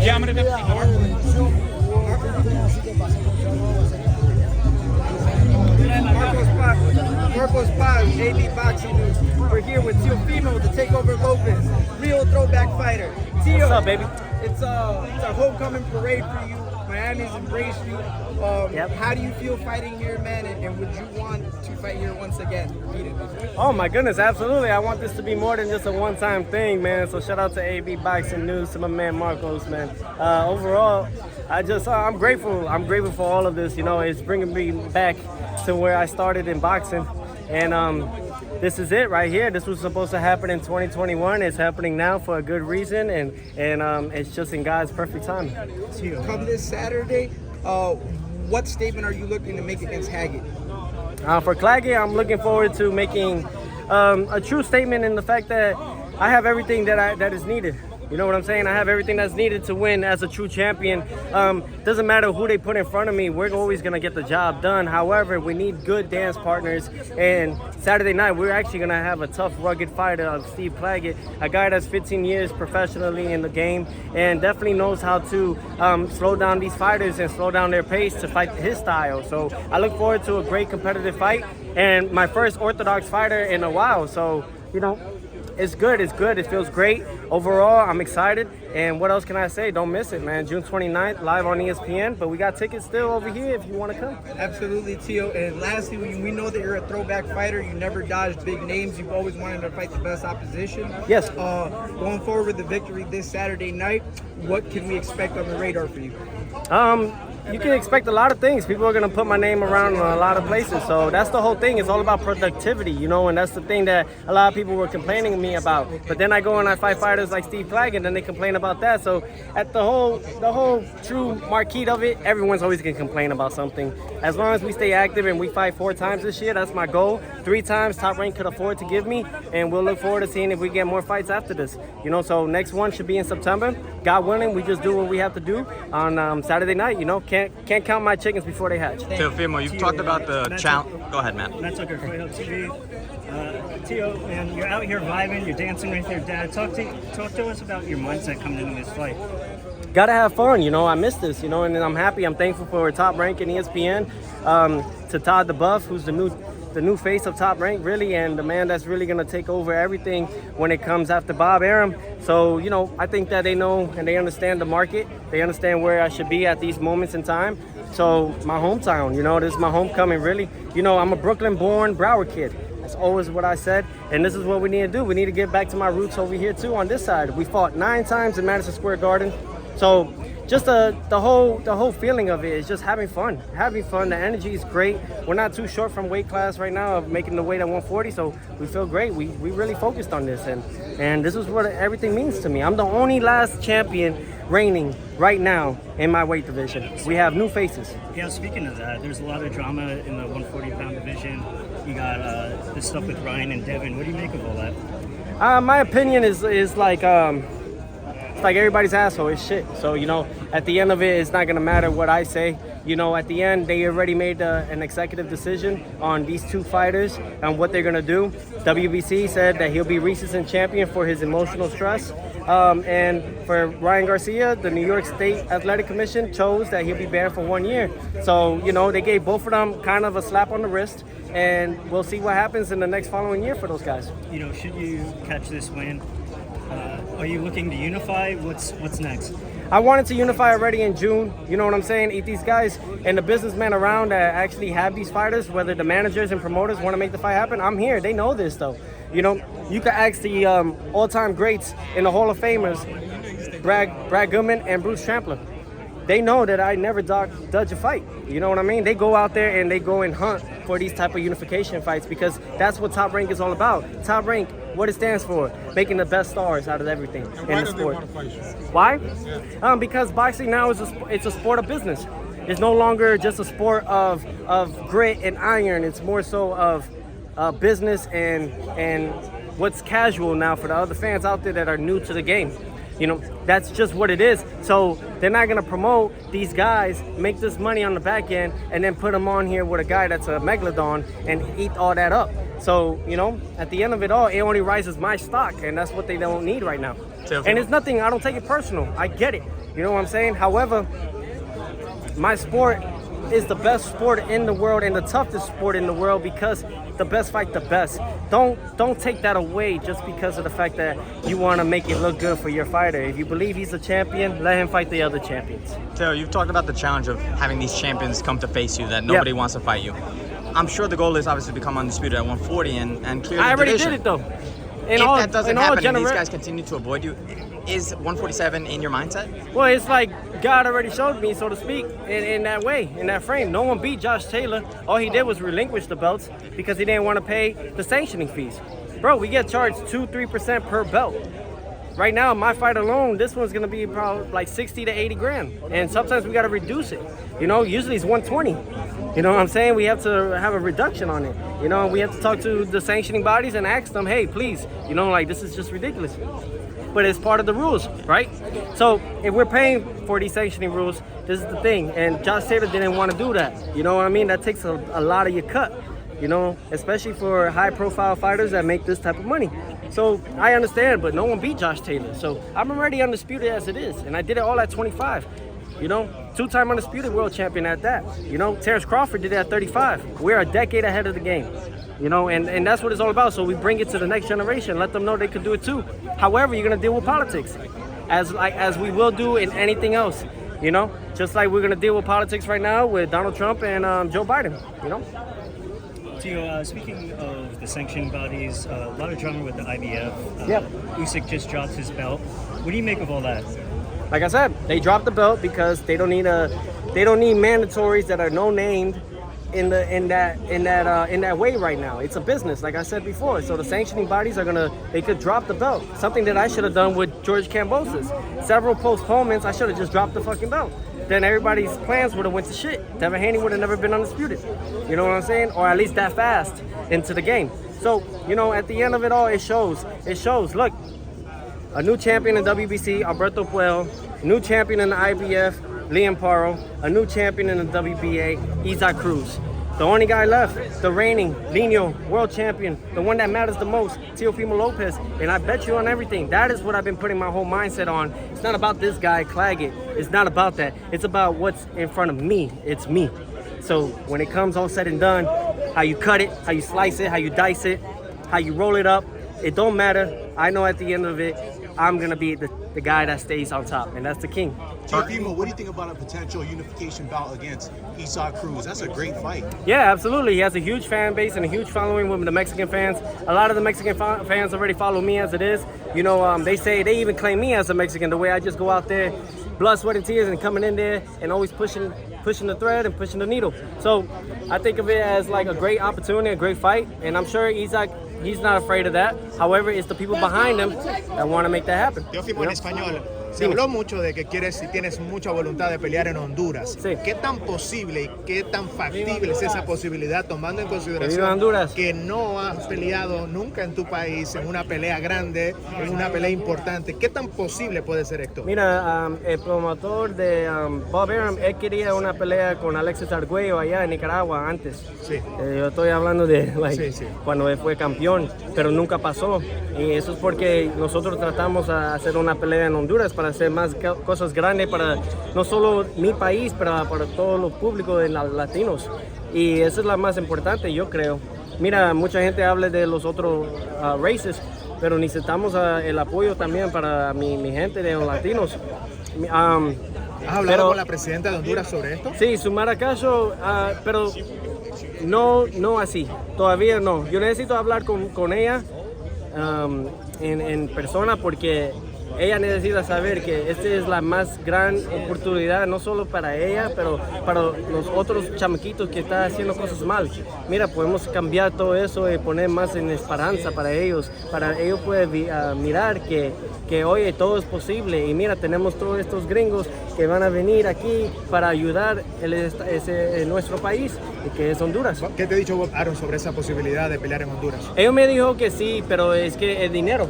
Llámame. Marcos Paz, AB Boxing News. We're here with Teofimo, the Takeover Lopez, real throwback fighter. Teo, what's up, baby? It's a homecoming parade for you. Miami's embraced you. How do you feel fighting here, man? And would you want to fight here once again? Oh my goodness, absolutely. I want this to be more than just a one-time thing, man. So shout out to AB Boxing News, to my man Marcos, man. Overall, I'm grateful. I'm grateful for all of this. You know, it's bringing me back to where I started in boxing. And this is it right here. This was supposed to happen in 2021. It's happening now for a good reason, and it's just in God's perfect time. Come this Saturday, what statement are you looking to make against Haggett? For Claggett, I'm looking forward to making a true statement in the fact that I have everything that is needed. You know what I'm saying? I have everything that's needed to win as a true champion. Doesn't matter who they put in front of me, we're always going to get the job done. However, we need good dance partners. And Saturday night, we're actually going to have a tough, rugged fighter of Steve Claggett, a guy that's 15 years professionally in the game and definitely knows how to slow down these fighters and slow down their pace to fight his style. So I look forward to a great competitive fight and my first Orthodox fighter in a while. So, you know, it's good. It's good. It feels great. Overall, I'm excited. And what else can I say? Don't miss it, man. June 29th, live on ESPN. But we got tickets still over here if you want to come. Absolutely, Teo. And lastly, we know that you're a throwback fighter. You never dodged big names. You've always wanted to fight the best opposition. Yes. Going forward with the victory this Saturday night, what can we expect on the radar for you? You can expect a lot of things. People are going to put my name around in a lot of places. So that's the whole thing. It's all about productivity, you know, and that's the thing that a lot of people were complaining to me about. But then I go and I fight fighters like Steve Claggett and then they complain about that. So at the whole true marquee of it, everyone's always going to complain about something. As long as we stay active and we fight 4 times this year, that's my goal. 3 times Top Rank could afford to give me. And we'll look forward to seeing if we get more fights after this. You know, so next one should be in September. God willing, we just do what we have to do on Saturday night, you know. Can't count my chickens before they hatch. Teofimo, you've talked about the challenge. Go ahead, Matt. Matt Tucker, Fight Hub TV. Teo, man, you're out here vibing, you're dancing with your dad. Talk to us about your mindset coming into this fight. Gotta have fun, you know. I miss this, you know, and I'm happy. I'm thankful for Top Rank and ESPN. To Todd the Buff, who's the new face of Top Rank, really, and the man that's really gonna take over everything when it comes after Bob Arum. So, you know, I think that they know and they understand the market. They understand where I should be at these moments in time. So, my hometown, you know, this is my homecoming, really. You know, I'm a Brooklyn-born Broward kid. That's always what I said, and this is what we need to do. We need to get back to my roots over here, too, on this side. We fought 9 times in Madison Square Garden. So, just the whole feeling of it is just having fun. The energy is great. We're not too short from weight class right now of making the weight at 140, so we feel great. We really focused on this, and this is what everything means to me. I'm the only last champion reigning right now in my weight division. We have new faces. Yeah, speaking of that, there's a lot of drama in the 140-pound division. You got this stuff with Ryan and Devin. What do you make of all that? My opinion is like it's like everybody's asshole. It's shit. So, you know, at the end of it, it's not going to matter what I say. You know, at the end, they already made an executive decision on these 2 fighters and what they're going to do. WBC said that he'll be recent champion for his emotional stress. And for Ryan Garcia, the New York State Athletic Commission chose that he'll be banned for 1 year. So, you know, they gave both of them kind of a slap on the wrist. And we'll see what happens in the next following year for those guys. You know, should you catch this win, are you looking to unify? What's next? I wanted to unify already in June. You know what I'm saying? Eat these guys and the businessmen around that actually have these fighters, whether the managers and promoters want to make the fight happen. I'm here. They know this, though. You know, you can ask the all-time greats in the Hall of Famers, Brad Goodman and Bruce Trampler. They know that I never dodge a fight. You know what I mean? They go out there and they go and hunt for these type of unification fights because that's what Top Rank is all about. Top Rank, what it stands for, making the best stars out of everything in the sport. They want to fight you? Why? Because boxing now is it's a sport of business. It's no longer just a sport of grit and iron. It's more so of business and what's casual now for the other fans out there that are new to the game. You know, that's just what it is. So they're not going to promote these guys, make this money on the back end, and then put them on here with a guy that's a megalodon and eat all that up. So, you know, at the end of it all, it only rises my stock, and that's what they don't need right now. Teofimo. And it's nothing, I don't take it personal. I get it. You know what I'm saying? However, my sport is the best sport in the world and the toughest sport in the world because the best fight the best. Don't take that away just because of the fact that you want to make it look good for your fighter. If you believe he's a champion, let him fight the other champions. Teo, you've talked about the challenge of having these champions come to face you, that nobody wants to fight you. I'm sure the goal is obviously to become undisputed at 140 and clear the I already division. did it though. If that doesn't happen and these guys continue to avoid you, is 147 in your mindset? Well, it's like God already showed me, so to speak, in that way, in that frame. No one beat Josh Taylor. All he did was relinquish the belts because he didn't want to pay the sanctioning fees. Bro, we get charged 2-3% per belt. Right now, my fight alone, this one's gonna be probably like 60 to 80 grand. And sometimes we gotta reduce it. You know, usually it's 120. You know what I'm saying? We have to have a reduction on it. You know, we have to talk to the sanctioning bodies and ask them, hey, please, you know, like this is just ridiculous. But it's part of the rules, right? So if we're paying for these sanctioning rules, this is the thing. And Josh Taylor didn't want to do that. You know what I mean? That takes a lot of your cut, you know, especially for high profile fighters that make this type of money. So I understand, but no one beat Josh Taylor. So I'm already undisputed as it is. And I did it all at 25. You know, 2-time undisputed world champion at that. You know, Terrence Crawford did it at 35. We're a decade ahead of the game. You know, and that's what it's all about. So we bring it to the next generation, let them know they can do it too. However, you're gonna deal with politics, as we will do in anything else. You know, just like we're gonna deal with politics right now with Donald Trump and Joe Biden. You know. Teo, speaking of the sanctioning bodies, a lot of drama with the IBF. Usyk just dropped his belt. What do you make of all that? Like I said, they dropped the belt because they don't need mandatories that are no named in that way right now. It's a business, like I said before. So the sanctioning bodies they could drop the belt. Something that I should have done with George Kambosos. Several postponements, I should have just dropped the fucking belt. Then everybody's plans would have went to shit. Devin Haney would have never been undisputed. You know what I'm saying? Or at least that fast into the game. So, you know, at the end of it all, it shows. Look, a new champion in WBC, Alberto Puel. New champion in the IBF, Liam Paro. A new champion in the WBA, Isaac Cruz. The only guy left, the reigning Lino world champion, the one that matters the most, Teofimo Lopez. And I bet you on everything. That is what I've been putting my whole mindset on. It's not about this guy, Claggett. It's not about that. It's about what's in front of me. It's me. So when it comes all said and done, how you cut it, how you slice it, how you dice it, how you roll it up, it don't matter. I know at the end of it, I'm going to be the guy that stays on top, and that's the king. Teofimo, what do you think about a potential unification bout against Isaac Cruz? That's a great fight. Yeah, absolutely. He has a huge fan base and a huge following with the Mexican fans. A lot of the Mexican fans already follow me as it is. You know, they even claim me as a Mexican, the way I just go out there, blood, sweat, and tears, and coming in there and always pushing the thread and pushing the needle. So I think of it as like a great opportunity, a great fight, and I'm sure Isaac, he's not afraid of that. However, it's the people behind him that want to make that happen. Teofimo, en español, se habló mucho de que tienes mucha voluntad de pelear en Honduras. Sí. ¿Qué tan posible y qué tan factible es esa posibilidad, tomando en Viva consideración Honduras. que no has peleado nunca en tu país, en una pelea grande, en una pelea importante? ¿Qué tan posible puede ser esto? Mira, el promotor de Bob Arum, él quería una pelea con Alexis Arguello allá en Nicaragua antes. Sí. Yo estoy hablando de Sí. cuando él fue campeón, pero nunca pasó. Y eso es porque nosotros tratamos de hacer una pelea en Honduras para hacer más cosas grandes para no solo mi país, pero para todos los públicos de los latinos. Y esa es la más importante, yo creo. Mira, mucha gente habla de los otros races, pero necesitamos el apoyo también para mi gente de los latinos. ¿Has hablado con la presidenta de Honduras sobre esto? Sí, Xiomara Castro, pero no así, todavía no. Yo necesito hablar con ella en persona porque ella necesita saber que esta es la más gran oportunidad, no solo para ella, pero para los otros chamaquitos que están haciendo cosas mal. Mira, podemos cambiar todo eso y poner más en esperanza para ellos pueden mirar que oye, todo es posible. Y mira, tenemos todos estos gringos que van a venir aquí para ayudar en nuestro país, que es Honduras. ¿Qué te ha dicho Bob Arum sobre esa posibilidad de pelear en Honduras? Ellos me dijo que sí, pero es que es dinero.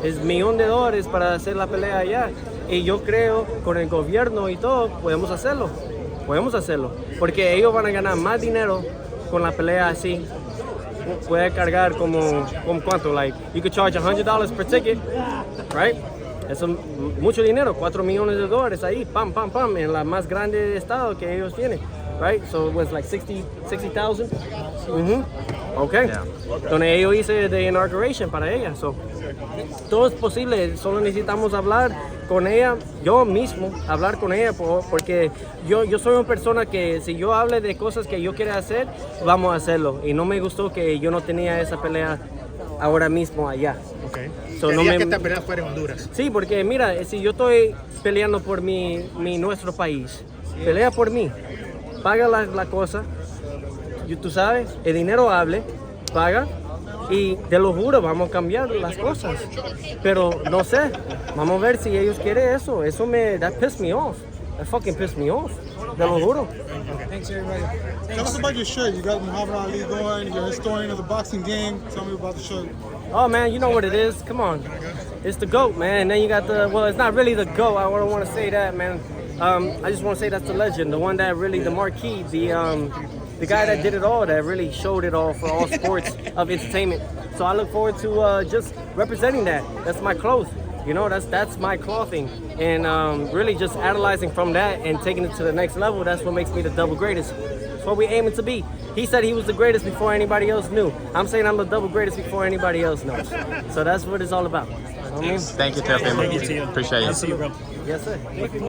Es $1 millón para hacer la pelea allá. Y yo creo con el gobierno y todo, podemos hacerlo. Porque ellos van a ganar más dinero con la pelea así. Puede cargar como ¿cuánto? Like, you could charge $100 per ticket. right? Eso es mucho dinero, $4 millones ahí, pam, pam, pam, en la más grande de estado que ellos tienen, right? So it was like 60,000. Okay. Yeah. Donde ellos hice de inauguration para ella. So, todo es posible, solo necesitamos hablar con ella, yo mismo, hablar con ella, porque yo soy una persona que si yo hable de cosas que yo quiero hacer, vamos a hacerlo. Y no me gustó que yo no tenía esa pelea ahora mismo allá. Okay. So, Quería que esta pelea fuera en Honduras. Sí, porque mira, si yo estoy peleando por nuestro país, pelea por mí, paga la cosa, tú sabes, el dinero hable, paga, y te lo juro, vamos a cambiar las cosas. Pero no sé, vamos a ver si ellos quieren eso. That pissed me off. That fucking pissed me off. Te lo juro. Thanks, everybody. Tell us about your shirt. You got Muhammad Ali going. You're a historian of the boxing game. Tell me about the shirt. Oh man, you know what it is. Come on, it's the GOAT, man. And then you got it's not really the GOAT. I don't want to say that, man. I just want to say that's the legend, the one that really, the marquee, the guy that did it all, that really showed it all for all sports of entertainment. So I look forward to just representing that. That's my cloth, you know. That's my clothing, and really just analyzing from that and taking it to the next level. That's what makes me the double greatest. That's what we're aiming to be. He said he was the greatest before anybody else knew. I'm saying I'm the double greatest before anybody else knows. So that's what it's all about. You know what I mean? Thank you, Teofimo. Thank you, Teo. Appreciate you. I'll see you, bro. Yes, sir.